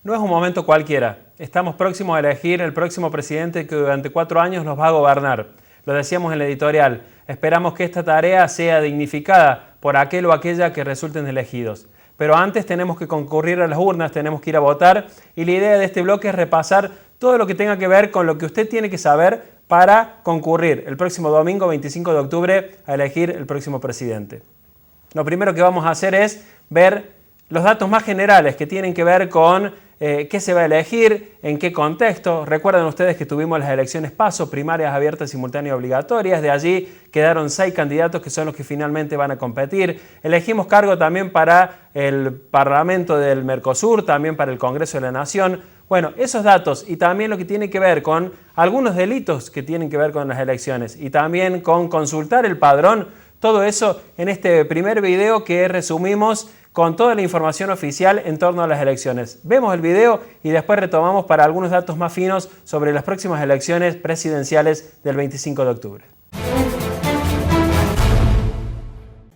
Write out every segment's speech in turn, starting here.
No es un momento cualquiera. Estamos próximos a elegir el próximo presidente que durante 4 años nos va a gobernar. Lo decíamos en la editorial. Esperamos que esta tarea sea dignificada por aquel o aquella que resulten elegidos. Pero antes tenemos que concurrir a las urnas, tenemos que ir a votar y la idea de este bloque es repasar todo lo que tenga que ver con lo que usted tiene que saber para concurrir el próximo domingo 25 de octubre a elegir el próximo presidente. Lo primero que vamos a hacer es ver los datos más generales que tienen que ver con qué se va a elegir, en qué contexto. Recuerden ustedes que tuvimos las elecciones PASO, primarias abiertas, simultáneas y obligatorias. De allí quedaron 6 candidatos que son los que finalmente van a competir. Elegimos cargo también para el Parlamento del Mercosur, también para el Congreso de la Nación. Bueno, esos datos y también lo que tiene que ver con algunos delitos que tienen que ver con las elecciones y también con consultar el padrón, todo eso en este primer video que resumimos con toda la información oficial en torno a las elecciones. Vemos el video y después retomamos para algunos datos más finos sobre las próximas elecciones presidenciales del 25 de octubre.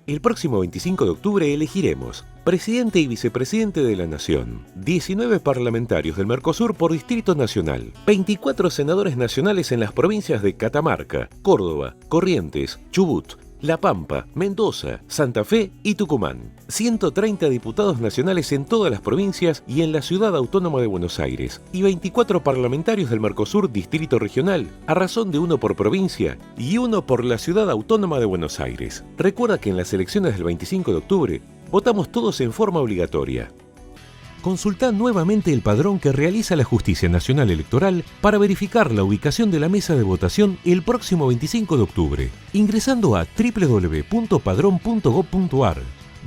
El próximo 25 de octubre elegiremos presidente y vicepresidente de la Nación, 19 parlamentarios del Mercosur por Distrito Nacional, 24 senadores nacionales en las provincias de Catamarca, Córdoba, Corrientes, Chubut, La Pampa, Mendoza, Santa Fe y Tucumán. 130 diputados nacionales en todas las provincias y en la Ciudad Autónoma de Buenos Aires. Y 24 parlamentarios del Mercosur Distrito Regional, a razón de 1 por provincia y 1 por la Ciudad Autónoma de Buenos Aires. Recuerda que en las elecciones del 25 de octubre votamos todos en forma obligatoria. Consultá nuevamente el padrón que realiza la Justicia Nacional Electoral para verificar la ubicación de la mesa de votación el próximo 25 de octubre, ingresando a www.padrón.gov.ar,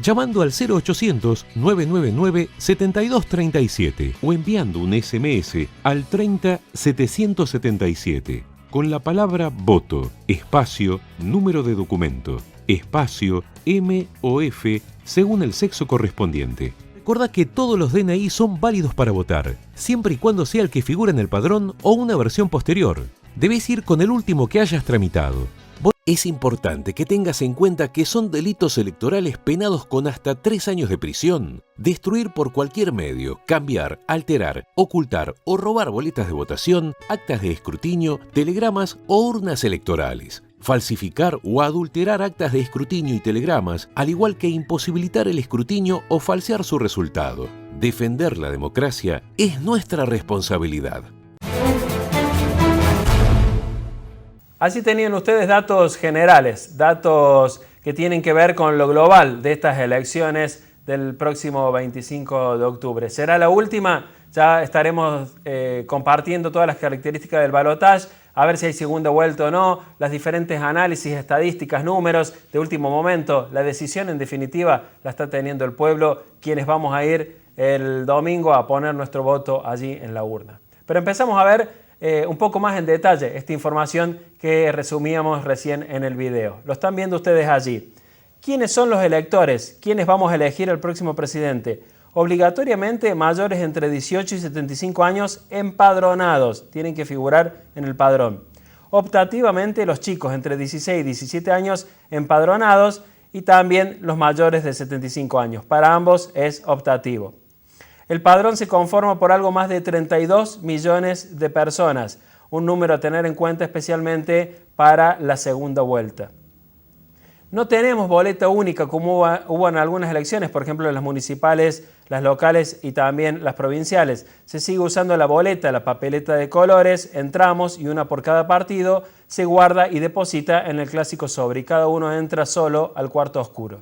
llamando al 0800-999-7237 o enviando un SMS al 30-777 con la palabra voto, espacio, número de documento, espacio, M o F, según el sexo correspondiente. Recuerda que todos los DNI son válidos para votar, siempre y cuando sea el que figura en el padrón o una versión posterior. Debes ir con el último que hayas tramitado. Es importante que tengas en cuenta que son delitos electorales penados con hasta 3 años de prisión. Destruir por cualquier medio, cambiar, alterar, ocultar o robar boletas de votación, actas de escrutinio, telegramas o urnas electorales. Falsificar o adulterar actas de escrutinio y telegramas, al igual que imposibilitar el escrutinio o falsear su resultado. Defender la democracia es nuestra responsabilidad. Así tenían ustedes datos generales, datos que tienen que ver con lo global de estas elecciones del próximo 25 de octubre. ¿Será la última? Ya estaremos compartiendo todas las características del balotaje, a ver si hay segunda vuelta o no, las diferentes análisis, estadísticas, números de último momento. La decisión en definitiva la está teniendo el pueblo, quienes vamos a ir el domingo a poner nuestro voto allí en la urna. Pero empezamos a ver un poco más en detalle esta información que resumíamos recién en el video. Lo están viendo ustedes allí. ¿Quiénes son los electores? ¿Quiénes vamos a elegir el próximo presidente? Obligatoriamente mayores entre 18 y 75 años empadronados, tienen que figurar en el padrón. Optativamente los chicos entre 16 y 17 años empadronados y también los mayores de 75 años. Para ambos es optativo. El padrón se conforma por algo más de 32 millones de personas, un número a tener en cuenta especialmente para la segunda vuelta. No tenemos boleta única como hubo en algunas elecciones, por ejemplo en las municipales, las locales y también las provinciales. Se sigue usando la boleta, la papeleta de colores, en tramos y una por cada partido, se guarda y deposita en el clásico sobre y cada uno entra solo al cuarto oscuro.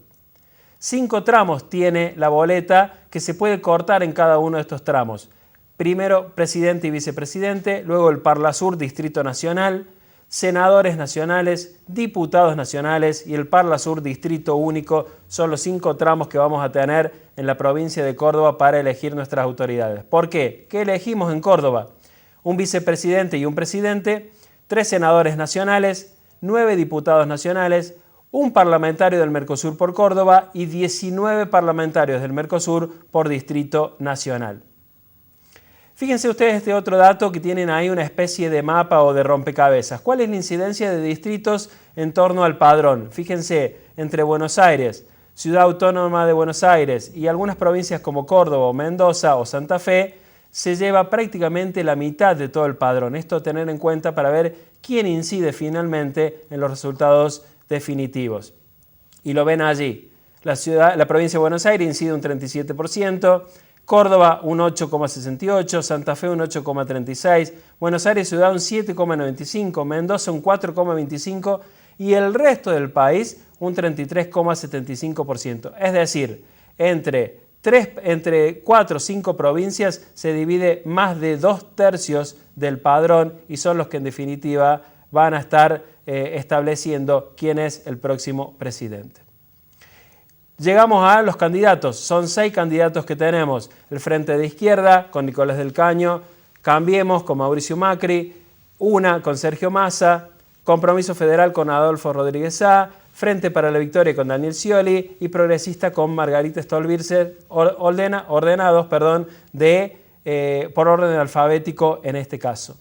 5 tramos tiene la boleta que se puede cortar en cada uno de estos tramos. Primero presidente y vicepresidente, luego el Parlasur Distrito Nacional, senadores nacionales, diputados nacionales y el Parlasur Distrito Único son los 5 tramos que vamos a tener en la provincia de Córdoba para elegir nuestras autoridades. ¿Por qué? ¿Qué elegimos en Córdoba? Un vicepresidente y un presidente, 3 senadores nacionales, 9 diputados nacionales, un parlamentario del Mercosur por Córdoba y 19 parlamentarios del Mercosur por Distrito Nacional. Fíjense ustedes este otro dato que tienen ahí una especie de mapa o de rompecabezas. ¿Cuál es la incidencia de distritos en torno al padrón? Fíjense, entre Buenos Aires, Ciudad Autónoma de Buenos Aires y algunas provincias como Córdoba, o Mendoza o Santa Fe, se lleva prácticamente la mitad de todo el padrón. Esto a tener en cuenta para ver quién incide finalmente en los resultados definitivos. Y lo ven allí. La provincia de Buenos Aires incide un 37%, Córdoba un 8,68%, Santa Fe un 8,36%, Buenos Aires Ciudad un 7,95%, Mendoza un 4,25% y el resto del país un 33,75%. Es decir, entre 4 o 5 provincias se divide más de 2/3 del padrón y son los que en definitiva van a estar estableciendo quién es el próximo presidente. Llegamos a los candidatos, son 6 candidatos que tenemos: el Frente de Izquierda con Nicolás del Caño, Cambiemos con Mauricio Macri, UNA con Sergio Massa, Compromiso Federal con Adolfo Rodríguez Sá, Frente para la Victoria con Daniel Scioli y Progresista con Margarita Stolbizer, ordenados por orden alfabético en este caso.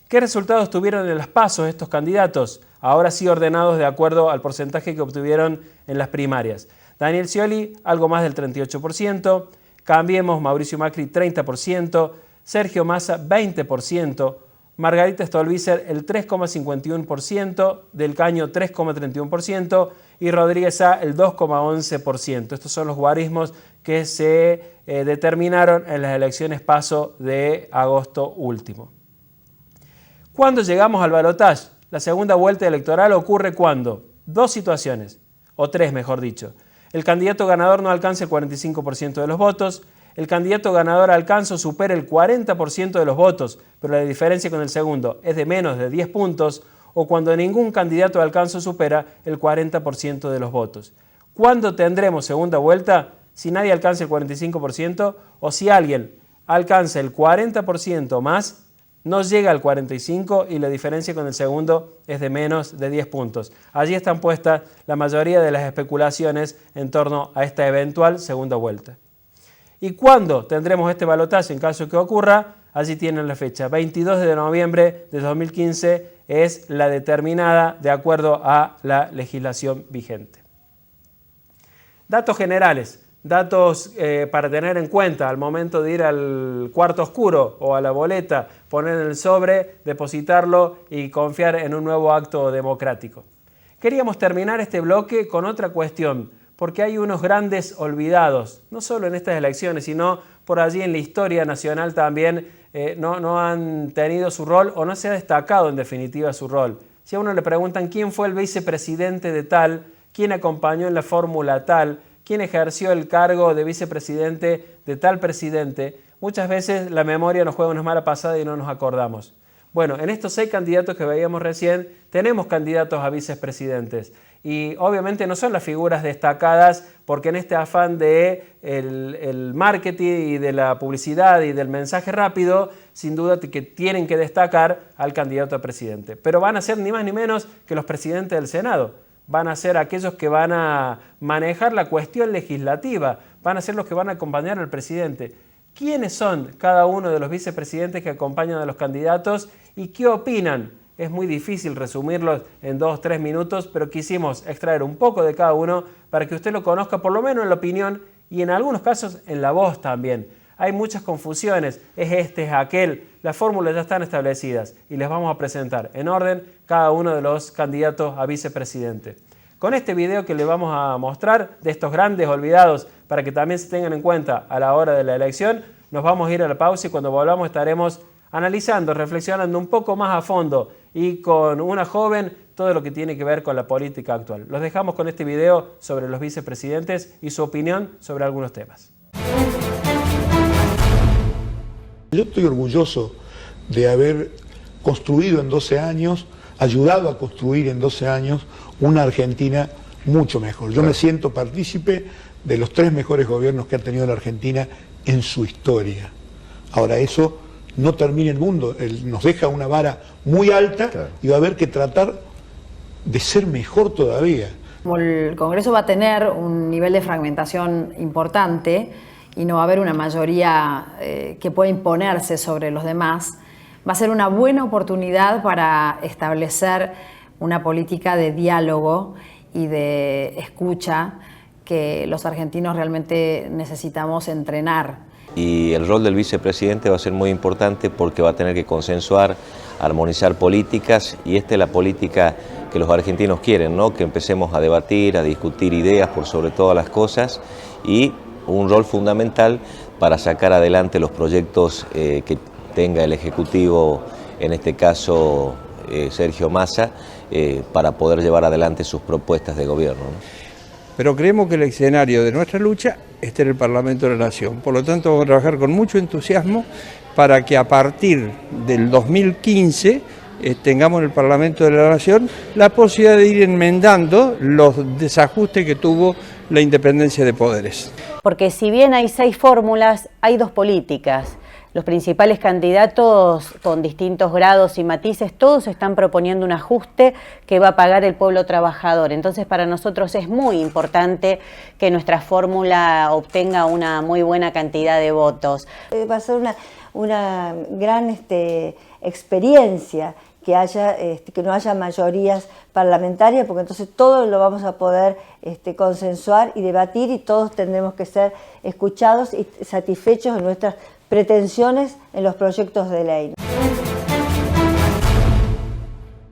¿Qué resultados tuvieron en las PASO estos candidatos? Ahora sí ordenados de acuerdo al porcentaje que obtuvieron en las primarias. Daniel Scioli, algo más del 38%, Cambiemos, Mauricio Macri, 30%, Sergio Massa, 20%, Margarita Stolbizer, el 3,51%, Del Caño, 3,31% y Rodríguez Sá, el 2,11%. Estos son los guarismos que se determinaron en las elecciones PASO de agosto último. ¿Cuándo llegamos al balotaje? La segunda vuelta electoral ocurre cuando 2 situaciones, o 3 mejor dicho. El candidato ganador no alcanza el 45% de los votos, el candidato ganador alcanza o supera el 40% de los votos, pero la diferencia con el segundo es de menos de 10 puntos, o cuando ningún candidato alcanza o supera el 40% de los votos. ¿Cuándo tendremos segunda vuelta? Si nadie alcanza el 45% o si alguien alcanza el 40% más, no llega al 45% y la diferencia con el segundo es de menos de 10 puntos. Allí están puestas la mayoría de las especulaciones en torno a esta eventual segunda vuelta. ¿Y cuándo tendremos este balotaje en caso que ocurra? Allí tienen la fecha, 22 de noviembre de 2015 es la determinada de acuerdo a la legislación vigente. Datos generales. Datos para tener en cuenta al momento de ir al cuarto oscuro o a la boleta, poner en el sobre, depositarlo y confiar en un nuevo acto democrático. Queríamos terminar este bloque con otra cuestión, porque hay unos grandes olvidados, no solo en estas elecciones, sino por allí en la historia nacional también no han tenido su rol o no se ha destacado en definitiva su rol. Si a uno le preguntan quién fue el vicepresidente de tal, quién acompañó en la fórmula tal, quién ejerció el cargo de vicepresidente de tal presidente, muchas veces la memoria nos juega una mala pasada y no nos acordamos. Bueno, en estos 6 candidatos que veíamos recién, tenemos candidatos a vicepresidentes y obviamente no son las figuras destacadas porque en este afán de el marketing y de la publicidad y del mensaje rápido, sin duda que tienen que destacar al candidato a presidente. Pero van a ser ni más ni menos que los presidentes del Senado. Van a ser aquellos que van a manejar la cuestión legislativa, van a ser los que van a acompañar al presidente. ¿Quiénes son cada uno de los vicepresidentes que acompañan a los candidatos y qué opinan? Es muy difícil resumirlos en 2 o 3 minutos, pero quisimos extraer un poco de cada uno para que usted lo conozca, por lo menos en la opinión y en algunos casos en la voz también. Hay muchas confusiones, es este, es aquel, las fórmulas ya están establecidas y les vamos a presentar en orden cada uno de los candidatos a vicepresidente. Con este video que les vamos a mostrar de estos grandes olvidados para que también se tengan en cuenta a la hora de la elección, nos vamos a ir a la pausa y cuando volvamos estaremos analizando, reflexionando un poco más a fondo y con una joven todo lo que tiene que ver con la política actual. Los dejamos con este video sobre los vicepresidentes y su opinión sobre algunos temas. Yo estoy orgulloso de haber construido en 12 años, ayudado a construir en 12 años una Argentina mucho mejor. Yo me siento partícipe de los 3 mejores gobiernos que ha tenido la Argentina en su historia. Ahora eso no termina el mundo, nos deja una vara muy alta y va a haber que tratar de ser mejor todavía. Como el Congreso va a tener un nivel de fragmentación importante y no va a haber una mayoría que pueda imponerse sobre los demás, va a ser una buena oportunidad para establecer una política de diálogo y de escucha que los argentinos realmente necesitamos entrenar. Y el rol del vicepresidente va a ser muy importante porque va a tener que consensuar, armonizar políticas, y esta es la política que los argentinos quieren, ¿no? Que empecemos a debatir, a discutir ideas por sobre todas las cosas, y un rol fundamental para sacar adelante los proyectos que tenga el Ejecutivo, en este caso Sergio Massa, para poder llevar adelante sus propuestas de gobierno, ¿no? Pero creemos que el escenario de nuestra lucha está en el Parlamento de la Nación. Por lo tanto, vamos a trabajar con mucho entusiasmo para que a partir del 2015 tengamos en el Parlamento de la Nación la posibilidad de ir enmendando los desajustes que tuvo la independencia de poderes. Porque si bien hay 6 fórmulas, hay 2 políticas. Los principales candidatos con distintos grados y matices, todos están proponiendo un ajuste que va a pagar el pueblo trabajador. Entonces, para nosotros es muy importante que nuestra fórmula obtenga una muy buena cantidad de votos. Va a ser una gran experiencia que no haya mayorías parlamentarias, porque entonces todo lo vamos a poder consensuar y debatir, y todos tendremos que ser escuchados y satisfechos en nuestras pretensiones en los proyectos de ley.